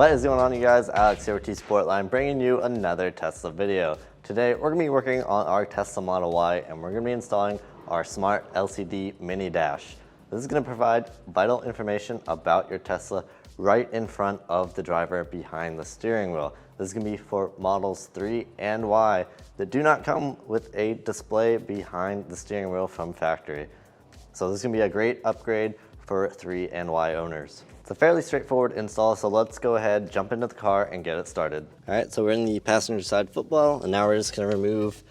What is going on, you guys? Alex here with T-Sportline, bringing you another Tesla video. Today we're going to be working on our Tesla Model Y, and we're going to be installing our smart LCD mini dash. This is going to provide vital information about your Tesla right in front of the driver behind the steering wheel. This is going to be for models 3 and Y that do not come with a display behind the steering wheel from factory. So this is going to be a great upgrade for 3 and Y owners. It's a fairly straightforward install, so let's go ahead, jump into the car, and get it started. All right, so we're in the passenger side footwell, and now we're just going to remove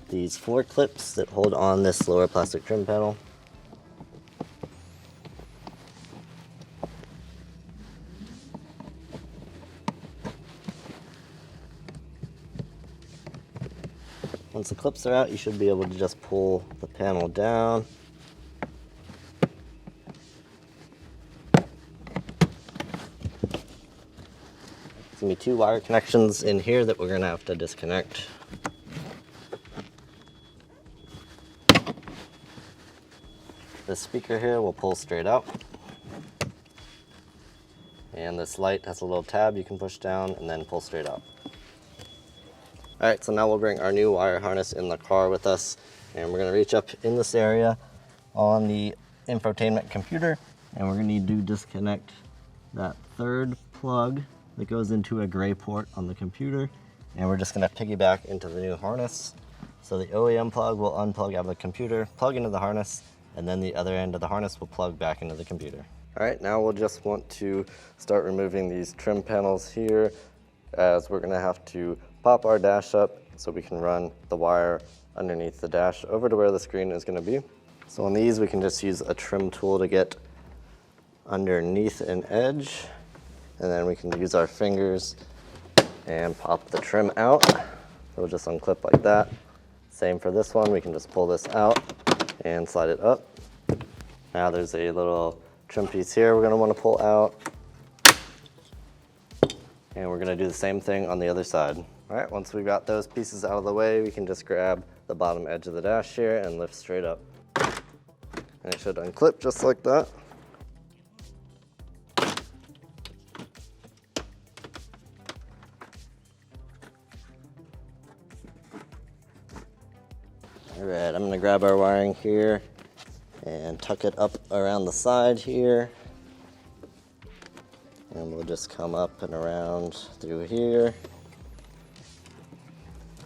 these 4 clips that hold on this lower plastic trim panel. Once the clips are out, you should be able to just pull the panel down. There's going to be 2 wire connections in here that we're going to have to disconnect. This speaker here will pull straight out. And this light has a little tab you can push down and then pull straight out. Alright, so now we'll bring our new wire harness in the car with us, and we're going to reach up in this area on the infotainment computer, and we're going to need to disconnect that 3rd plug that goes into a gray port on the computer, and we're just going to piggyback into the new harness. So the OEM plug will unplug out of the computer, plug into the harness, and then the other end of the harness will plug back into the computer. Alright, now we'll just want to start removing these trim panels here, as we're going to have to pop our dash up so we can run the wire underneath the dash over to where the screen is going to be. So on these we can just use a trim tool to get underneath an edge, and then we can use our fingers and pop the trim out. So we'll just unclip like that. Same for this one, we can just pull this out and slide it up. Now there's a little trim piece here we're going to want to pull out. And we're going to do the same thing on the other side. All right, once we've got those pieces out of the way, we can just grab the bottom edge of the dash here and lift straight up. And it should unclip just like that. All right, I'm going to grab our wiring here and tuck it up around the side here. And we'll just come up and around through here.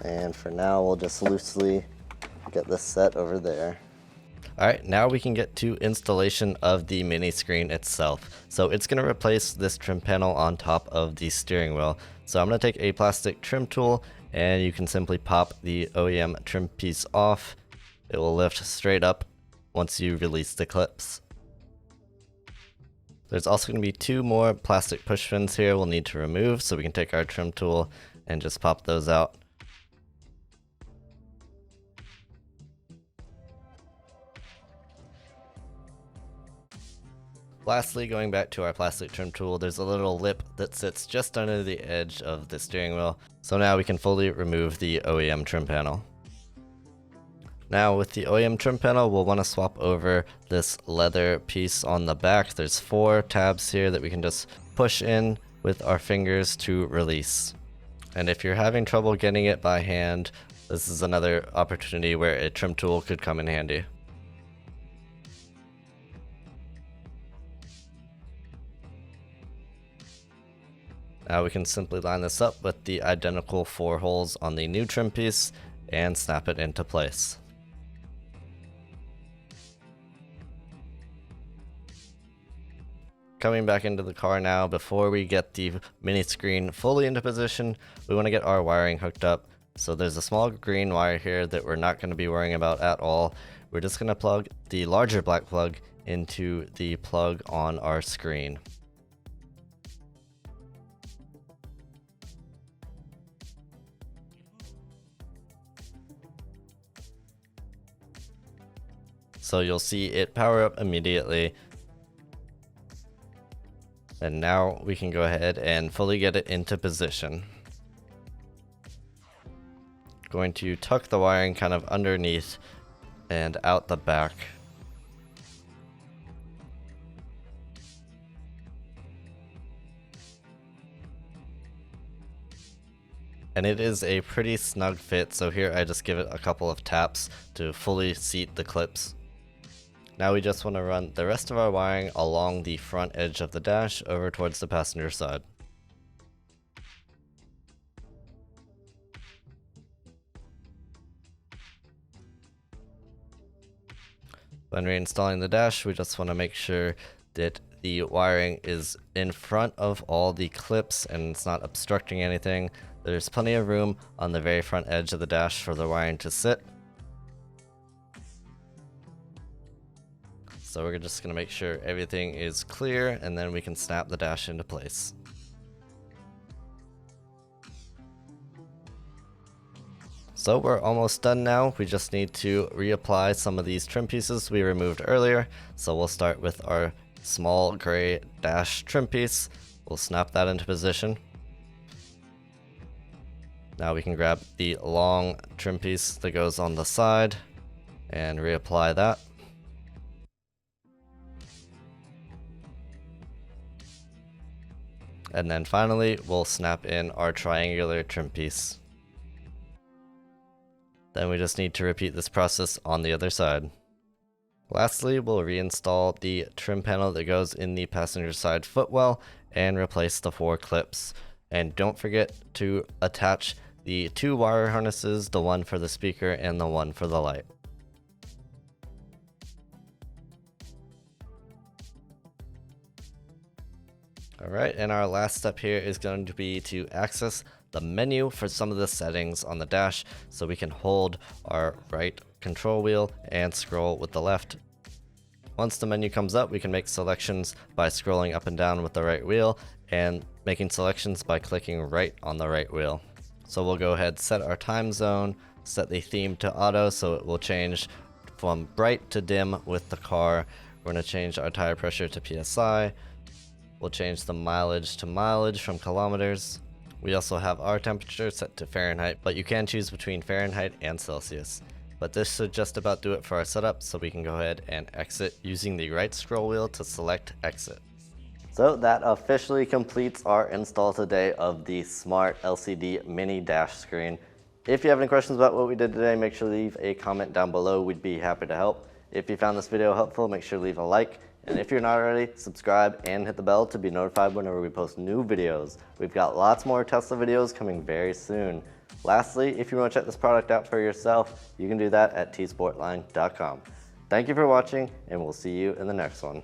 And for now, we'll just loosely get this set over there. All right, now we can get to installation of the mini screen itself. So it's going to replace this trim panel on top of the steering wheel. So I'm going to take a plastic trim tool, and you can simply pop the OEM trim piece off. It will lift straight up once you release the clips. There's also going to be 2 more plastic push pins here we'll need to remove, so we can take our trim tool and just pop those out. Lastly, going back to our plastic trim tool, there's a little lip that sits just under the edge of the steering wheel, so now we can fully remove the OEM trim panel. Now with the OEM trim panel, we'll want to swap over this leather piece on the back. There's 4 tabs here that we can just push in with our fingers to release. And if you're having trouble getting it by hand, this is another opportunity where a trim tool could come in handy. Now we can simply line this up with the identical 4 holes on the new trim piece and snap it into place. Coming back into the car now, before we get the mini screen fully into position, we want to get our wiring hooked up. So there's a small green wire here that we're not going to be worrying about at all. We're just going to plug the larger black plug into the plug on our screen. So you'll see it power up immediately. And now we can go ahead and fully get it into position. Going to tuck the wiring kind of underneath and out the back. And it is a pretty snug fit, so here I just give it a couple of taps to fully seat the clips. Now we just want to run the rest of our wiring along the front edge of the dash over towards the passenger side. When reinstalling the dash, we just want to make sure that the wiring is in front of all the clips and it's not obstructing anything. There's plenty of room on the very front edge of the dash for the wiring to sit. So we're just going to make sure everything is clear, and then we can snap the dash into place. So we're almost done now. We just need to reapply some of these trim pieces we removed earlier. So we'll start with our small gray dash trim piece. We'll snap that into position. Now we can grab the long trim piece that goes on the side and reapply that. And then finally, we'll snap in our triangular trim piece. Then we just need to repeat this process on the other side. Lastly, we'll reinstall the trim panel that goes in the passenger side footwell and replace the 4 clips. And don't forget to attach the 2 wire harnesses, the one for the speaker and the one for the light. Alright, and our last step here is going to be to access the menu for some of the settings on the dash, so we can hold our right control wheel and scroll with the left. Once the menu comes up, we can make selections by scrolling up and down with the right wheel, and making selections by clicking right on the right wheel. So we'll go ahead, set our time zone, set the theme to auto so it will change from bright to dim with the car. We're going to change our tire pressure to PSI. We'll change the mileage to mileage from kilometers. We also have our temperature set to Fahrenheit, but you can choose between Fahrenheit and Celsius. But this should just about do it for our setup, so we can go ahead and exit using the right scroll wheel to select exit. So that officially completes our install today of the smart LCD mini dash screen. If you have any questions about what we did today, make sure to leave a comment down below. We'd be happy to help. If you found this video helpful, make sure to leave a like. And if you're not already, subscribe and hit the bell to be notified whenever we post new videos. We've got lots more Tesla videos coming very soon. Lastly, if you want to check this product out for yourself, you can do that at tsportline.com. Thank you for watching, and we'll see you in the next one.